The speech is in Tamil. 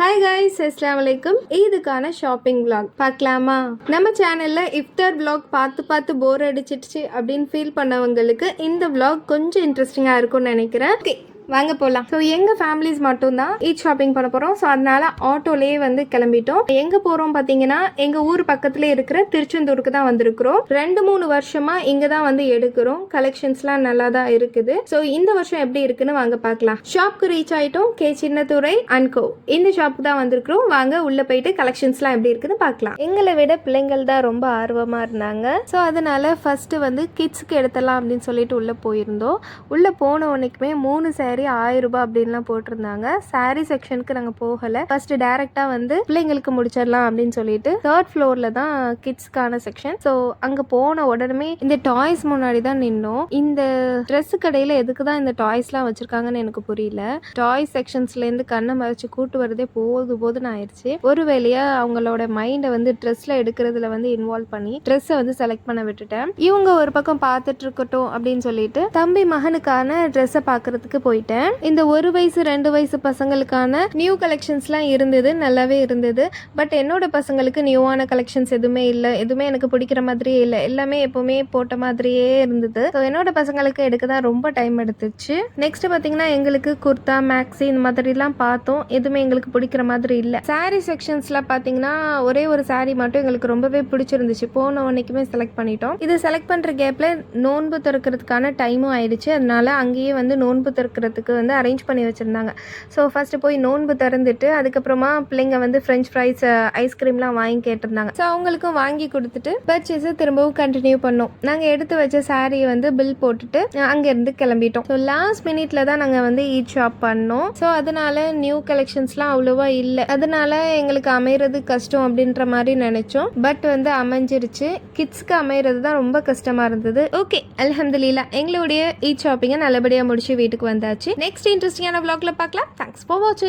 ஹாய் கைஸ், அஸ்ஸலாமு அலைக்கும். இதுக்கான ஷாப்பிங் vlog பார்க்கலாமா? நம்ம சேனலில் இஃப்தார் vlog பார்த்து போர் அடிச்சிடுச்சு அப்படின்னு ஃபீல் பண்ணவங்களுக்கு இந்த vlog கொஞ்சம் இன்ட்ரெஸ்டிங்காக இருக்கும்னு நினைக்கிறேன். ஓகே, வாங்க போகலாம். ஸோ எங்கள் ஃபேமிலிஸ் மட்டும்தான் ஈட் ஷாப்பிங் பண்ண போகிறோம். ஸோ அதனால ஆட்டோலேயே வந்து கிளம்பிட்டோம். எங்கே போகிறோம் பார்த்தீங்கன்னா, எங்கள் ஊர் பக்கத்துலேயே இருக்கிற திருச்செந்தூருக்கு தான் வந்திருக்கிறோம். 2-3 வருஷமாக இங்கே தான் வந்து எடுக்கிறோம். கலெக்ஷன்ஸ்லாம் நல்லா தான் இருக்குது. ஸோ இந்த வருஷம் எப்படி இருக்குன்னு வாங்க பார்க்கலாம். ஷாப்க்கு ரீச் ஆகிட்டோம். கே சின்னத்துறை அண்ட் கோ இந்த ஷாப்புக்கு தான் வந்திருக்கிறோம். வாங்க உள்ளே போயிட்டு கலெக்ஷன்ஸ்லாம் எப்படி இருக்குன்னு பார்க்கலாம். எங்களை விட பிள்ளைங்கள் தான் ரொம்ப ஆர்வமாக இருந்தாங்க. ஸோ அதனால ஃபர்ஸ்ட் வந்து கிட்ஸுக்கு எடுத்துடலாம் அப்படின்னு சொல்லிட்டு உள்ளே போயிருந்தோம். உள்ளே போன உடனேக்குமே 3 சாரி 1000 ரூபாய் அப்படின்லாம் போட்டிருந்தாங்க. சாரி செக்ஷனுக்கு நாங்கள் போகலை. ஃபர்ஸ்ட் டைரக்டாக வந்து பிள்ளைங்களுக்கு முடிச்சிடலாம் அப்படின்னு சொல்லிட்டு 3rd ஃப்ளோரில் தான் கிட்ஸ்க்கான செக்ஷன். ஸோ அங்கே போன உடனே இந்த டாய்ஸ் முன்னாடி தான் நின்னோம். இந்த ட்ரெஸ் கடையில் எதுக்கு தான் இந்த டாய்ஸ்லாம் வச்சிருக்காங்கன்னு எனக்கு புரியல. டாய்ஸ் செக்ஷன்ஸ்லேருந்து கண்ணை மறைச்சு கூட்டு வரதே போதுன்னு ஆயிடுச்சு. ஒரு வேலையா அவங்களோட மைண்டை வந்து ட்ரெஸ்ல எடுக்கிறதுல வந்து இன்வால்வ் பண்ணி ட்ரெஸ்ஸை வந்து செலக்ட் பண்ண விட்டுட்டேன். இவங்க ஒரு பக்கம் பார்த்துட்டு இருக்கட்டும் அப்படின்னு சொல்லிட்டு தம்பி மகனுக்கான ட்ரெஸ்ஸை பார்க்கறதுக்கு போயிட்டேன். இந்த 1 வயசு 2 வயசு பசங்களுக்கான நியூ கலெக்ஷன்ஸ்லாம் இருந்தது, நல்லாவே இருந்தது. பட் என்னோட பசங்களுக்கு நியூவான கலெக்ஷன்ஸ் எதுவுமே இல்லை. எதுவுமே எனக்கு பிடிக்கிற மாதிரியே இல்லை. எல்லாமே எப்பவுமே போட்ட மாதிரியே இருந்தது. ஸோ என்னோட பசங்களுக்கு எடுக்க தான் ரொம்ப டைம் எடுத்துச்சு. நெக்ஸ்ட் பார்த்தீங்கன்னா, எங்களுக்கு குர்தா மேக்ஸி இந்த மாதிரிலாம் பார்த்தோம். எதுவுமே எங்களுக்கு பிடிக்கிற மாதிரி இல்லை. சாரீ செக்ஷன்ஸ்ல பார்த்தீங்கன்னா, ஒரே ஒரு சாரீ மட்டும் எங்களுக்கு ரொம்பவே பிடிச்சிருந்துச்சு. போன உடனேக்குமே செலக்ட் பண்ணிட்டோம். இது செலக்ட் பண்ணுற கேப்ல நோன்பு திறக்கிறதுக்கான டைமும் ஆயிடுச்சு. அதனால அங்கேயே வந்து நோன்பு திறக்கிறதுக்கு வந்து அரேஞ்ச் பண்ணி வச்சுருந்தாங்க. ஸோ ஃபர்ஸ்ட் போய் நோன்பு திறந்துட்டு அதுக்கப்புறமா பிள்ளைங்க வந்து ஃப்ரெஞ்ச் ஃப்ரைஸ் ஐஸ்கிரீம்லாம் வாங்கி கேட்டிருந்தாங்க. ஸோ அவங்களுக்கும் வாங்கி கொடுத்துட்டு பர்ச்சேஸை திரும்பவும் கண்டினியூ பண்ணோம். நாங்கள் எடுத்து வச்ச சாரியை வந்து பில் போட்டுட்டு அங்கேருந்து கிளம்பிட்டோம். ஸோ லாஸ்ட் மினிட்ல தான் நாங்கள் வந்து ஈட் ஷாப் பண்ணோம். ஸோ அதனால நியூ கலெக்ஷன்ஸ்லாம் அவ்வளோவா இல்லை. அதனால எங்களுக்கு அமைகிறது கஷ்டம் அப்படின்ற மாதிரி நினைச்சோம். பட் வந்து அமைஞ்சிருச்சு. கிட்ஸ்க்கு அமைகிறது தான் ரொம்ப கஷ்டமாக இருந்தது. ஓகே, அல்ஹம்துலில்லாஹ் எங்களுடைய ஈட் ஷாப்பிங்கை நல்லபடியாக முடிச்சு வீட்டுக்கு வந்தாச்சு. நெக்ஸ்ட் இன்ட்ரெஸ்டிங்கான vlogல பார்க்கலாம். தேங்க்ஸ் ஃபார் வாட்சிங்.